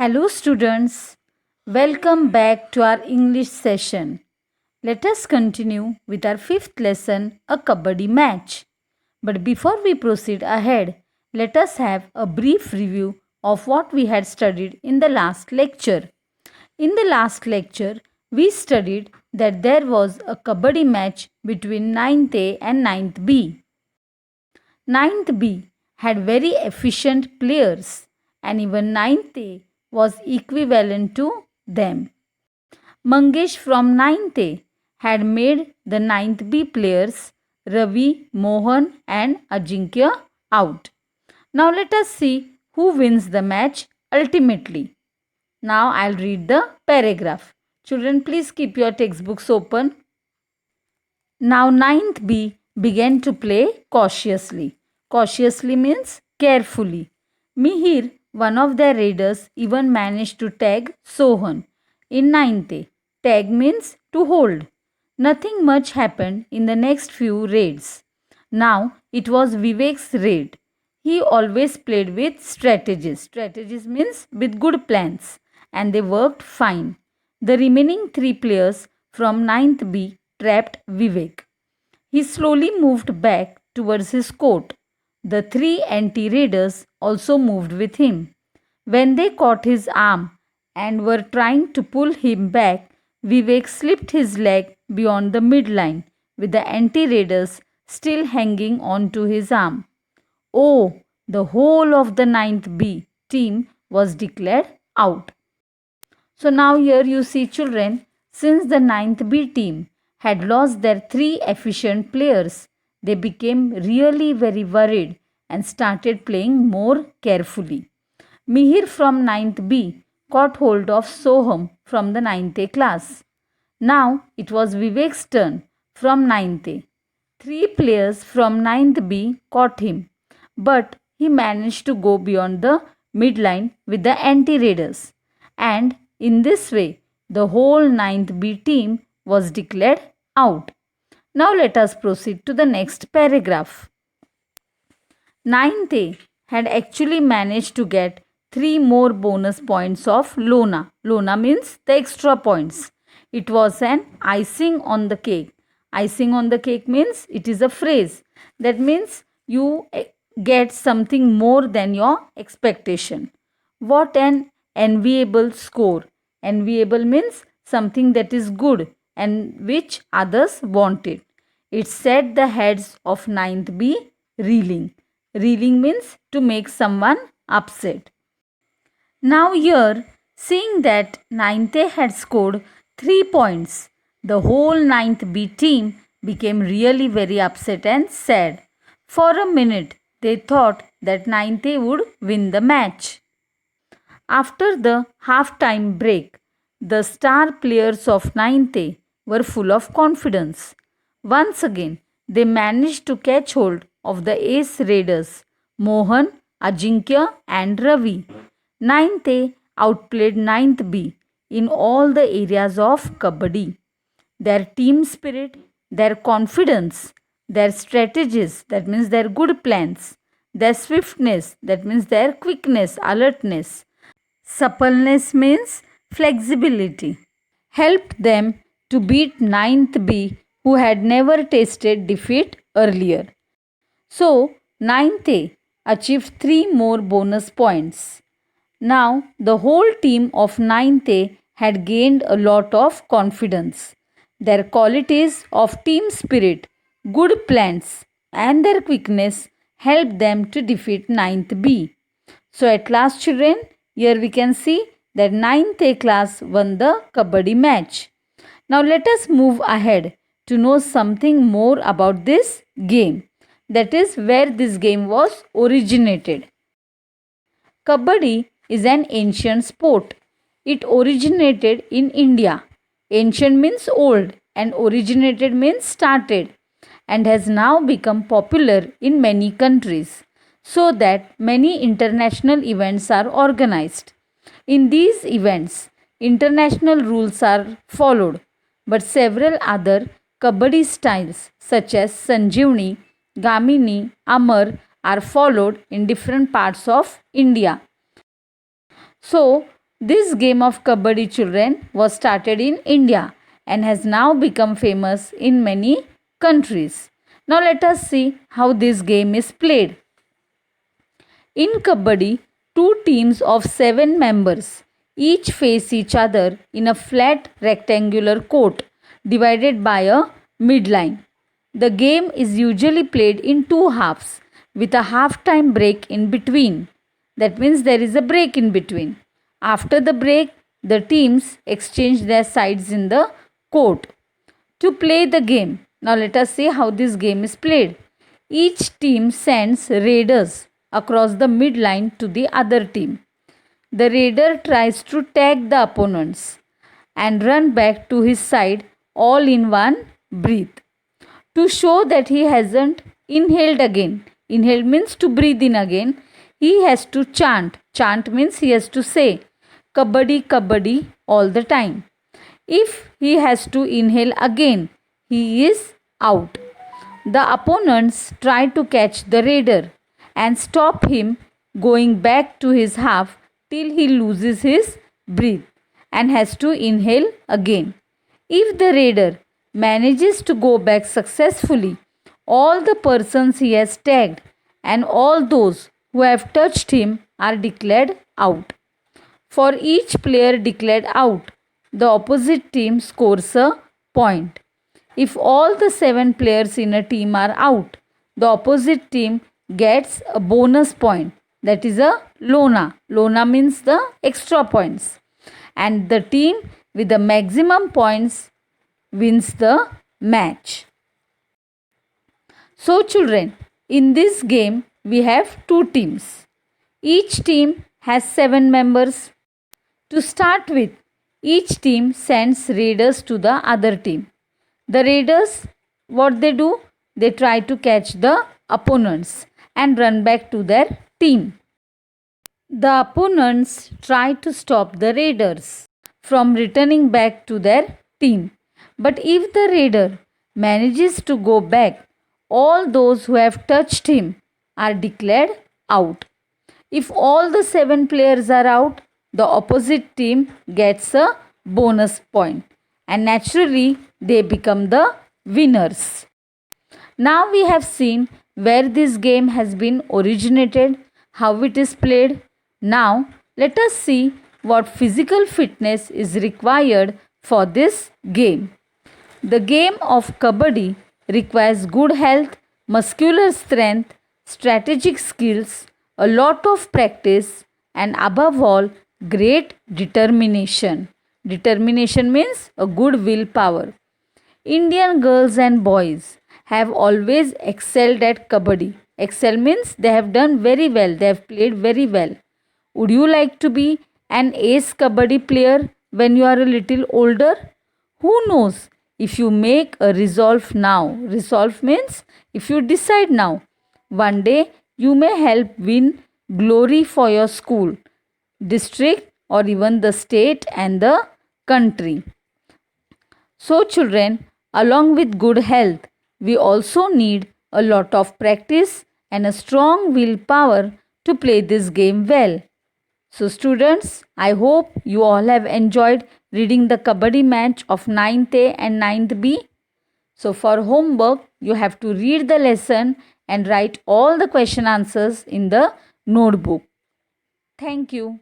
Hello, students. Welcome back to our English session. Let us continue with our fifth lesson, a Kabaddi match. But before we proceed ahead, let us have a brief review of what we had studied in the last lecture. In the last lecture, we studied that there was a Kabaddi match between 9th A and 9th B. 9th B had very efficient players, and even 9th A was equivalent to them. Mangesh from 9th A had made the 9th B players Ravi, Mohan, and Ajinkya out. Now let us see who wins the match ultimately. Now I'll read the paragraph. Children, please keep your textbooks open. Now 9th B began to play cautiously. Cautiously means carefully. Mihir, one of their raiders, even managed to tag Sohan in 9th A. Tag means to hold. Nothing much happened in the next few raids. Now it was Vivek's raid. He always played with strategies. Strategies means with good plans, and they worked fine. The remaining three players from 9th B trapped Vivek. He slowly moved back towards his court. The three anti raiders also moved with him. When they caught his arm and were trying to pull him back, Vivek slipped his leg beyond the midline, with the anti raiders still hanging on to his arm. Oh, the whole of the 9th B team was declared out. So now here you see, children, since the 9th B team had lost their three efficient players, they became really very worried and started playing more carefully. Mihir from 9th B caught hold of Soham from the 9th A class. Now it was Vivek's turn from 9th A. Three players from 9th B caught him, but he managed to go beyond the midline with the anti-raiders, and in this way the whole 9th B team was declared out. Now let us proceed to the next paragraph. 9th A had actually managed to get 3 more bonus points of Lona. Lona means the extra points. It was an icing on the cake. Icing on the cake means it is a phrase. That means you get something more than your expectation. What an enviable score. Enviable means something that is good and which others wanted. It set the heads of 9th B reeling. Reeling means to make someone upset. Now here, seeing that 9th A had scored 3 points, the whole 9th B team became really very upset and sad. For a minute, they thought that 9th A would win the match. After the half-time break, the star players of 9th A were full of confidence. Once again, they managed to catch hold of the ace raiders, Mohan, Ajinkya and Ravi. 9th A outplayed 9th B in all the areas of Kabaddi. Their team spirit, their confidence, their strategies, that means their good plans, their swiftness, that means their quickness, alertness, suppleness means flexibility, helped them to beat 9th B who had never tasted defeat earlier. So 9th A achieved 3 more bonus points. Now the whole team of 9th A had gained a lot of confidence. Their qualities of team spirit, good plans, and their quickness helped them to defeat 9th B. So at last, children, here we can see that 9th A class won the Kabaddi match. Now let us move ahead to know something more about this game. That is where this game was originated. Kabaddi is an ancient sport. It originated in India. Ancient means old and originated means started, and has now become popular in many countries, so that many international events are organized. In these events, international rules are followed, but several other Kabaddi styles such as Sanjeevani, Gamini, Amar are followed in different parts of India. So, This game of Kabaddi, children, was started in India and has now become famous in many countries. Now let us see how this game is played. In Kabaddi, two teams of 7 members each face each other in a flat rectangular court divided by a midline. The game is usually played in two halves with a half-time break in between. That means there is a break in between. After the break, the teams exchange their sides in the court. To play the game, now let us see how this game is played. Each team sends raiders across the midline to the other team. The raider tries to tag the opponents and run back to his side all in one breath. To show that he hasn't inhaled again, inhaled means to breathe in again, he has to chant. Chant means he has to say Kabaddi, Kabaddi all the time. If he has to inhale again, he is out. The opponents try to catch the raider and stop him going back to his half till he loses his breath and has to inhale again. If the raider manages to go back successfully, all the persons he has tagged and all those who have touched him are declared out. For each player declared out, the opposite team scores a point. If all the 7 players in a team are out, the opposite team gets a bonus point, that is a Lona. Lona means the extra points. And the team with the maximum points wins the match. So children, in this game we have 2 teams. Each team has 7 members. To start with, each team sends raiders to the other team. The raiders, what they do? They try to catch the opponents and run back to their team. The opponents try to stop the raiders from returning back to their team. But if the raider manages to go back, all those who have touched him are declared out. If all the 7 players are out, the opposite team gets a bonus point and naturally they become the winners. Now we have seen where this game has been originated, how it is played. Now let us see what physical fitness is required for this game. The game of Kabaddi requires good health, muscular strength, strategic skills, a lot of practice, and above all, great determination. Determination means a good willpower. Indian girls and boys have always excelled at Kabaddi. Excel means they have done very well, they have played very well. Would you like to be an ace Kabaddi player when you are a little older? Who knows? If you make a resolve now, resolve means if you decide now, one day you may help win glory for your school, district, or even the state and the country. So children, along with good health, we also need a lot of practice and a strong willpower to play this game well. So students, I hope you all have enjoyed reading the Kabaddi match of 9th A and 9th B. So for homework, you have to read the lesson and write all the question answers in the notebook. Thank you.